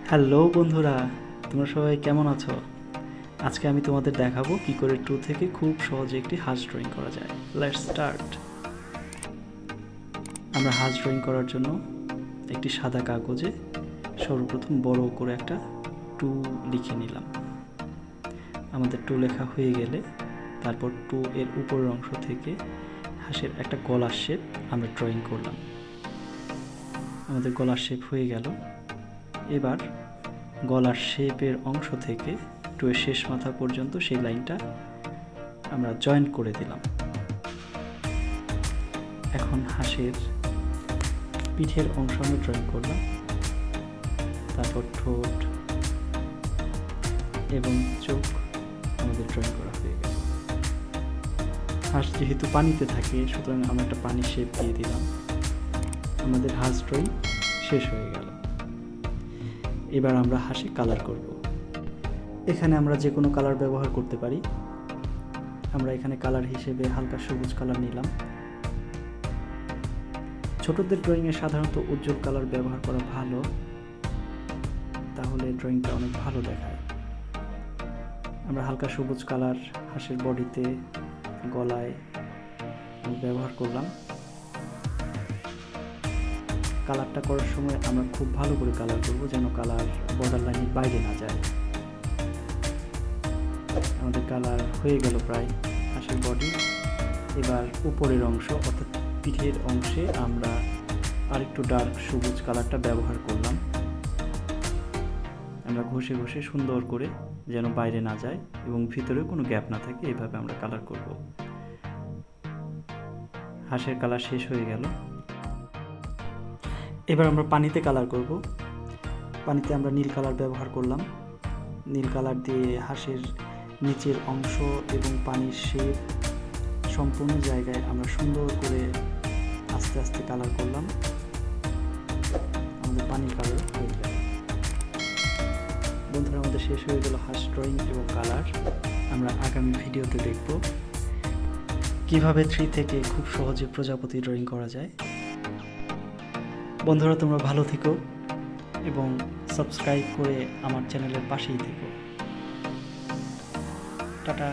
Hello বন্ধুরা, তোমরা সবাই কেমন আছো? আজকে আমি তোমাদের দেখাবো কি করে 2 থেকে খুব সহজে একটি হাঁস ড্রয়িং করা যায়। Let's start. আমরা হাঁস ড্রয়িং করার জন্য একটি সাদা কাগজে সর্বপ্রথম বড় করে একটা 2 লিখে নিলাম। আমাদের 2 লেখা হয়ে গেলে তারপর 2 এর উপরের অংশ থেকে হাঁসের একটা গলার শেপ আমরা ড্রয়িং করলাম। আমাদের গলার শেপ হয়ে গেল। এবার গলার শেপের অংশ থেকে 2 এর শেষ মাথা পর্যন্ত সেই লাইনটা আমরা জয়েন্ট করে দিলাম। এখন হাঁসের পিঠের অংশ আমরা ড্রয়িং করলাম, তারপর ঠোঁট এবং চোখ আমাদের ড্রয়িং করা হয়ে গেল। হাঁস যেহেতু পানিতে থাকে, সুতরাং আমরা একটা পানির শেপ দিয়ে দিলাম। আমাদের হাঁস ড্রয়িং শেষ হয়ে গেল। এবার আমরা হাঁসে কালার করব। এখানে আমরা যে কোনো কালার ব্যবহার করতে পারি। আমরা এখানে কালার হিসেবে হালকা সবুজ কালার নিলাম। ছোটদের ড্রয়িংয়ে সাধারণত উজ্জ্বল কালার ব্যবহার করা ভালো, তাহলে ড্রয়িংটা অনেক ভালো দেখায়। আমরা হালকা সবুজ কালার হাঁসের বডিতে, গলায় ব্যবহার করলাম। কালারটা করার সময় আমরা খুব ভালো করে কালার করব, যেন কালার বর্ডার লাইনের বাইরে না যায়। আমাদের কালার হয়ে গেল প্রায় হাঁসের বডি। এবার উপরের অংশ অর্থাৎ পিঠের অংশে আমরা আরেকটু ডার্ক সবুজ কালারটা ব্যবহার করলাম। আমরা ঘষে ঘষে সুন্দর করে, যেন বাইরে না যায় এবং ভিতরে কোনো গ্যাপ না থাকে, এভাবে আমরা কালার করব। হাঁসের কালার শেষ হয়ে গেল। এবার আমরা পানিতে কালার করব। পানিতে আমরা নীল কালার ব্যবহার করলাম। নীল কালার দিয়ে হাঁসের নিচের অংশ এবং পানির শেপ সম্পূর্ণ জায়গায় আমরা সুন্দর করে আস্তে আস্তে কালার করলাম। আমাদের পানির কালার হয়ে গেল। বন্ধুরা, আমাদের শেষ হয়ে গেল হাঁস ড্রয়িং এবং কালার। আমরা আগামী ভিডিওতে দেখব কিভাবে 3 থেকে খুব সহজে প্রজাপতি ড্রয়িং করা যায়। বন্ধুরা, তোমরা ভালো থেকো এবং সাবস্ক্রাইব করে আমার চ্যানেলের পাশেই থেকো। টাটা।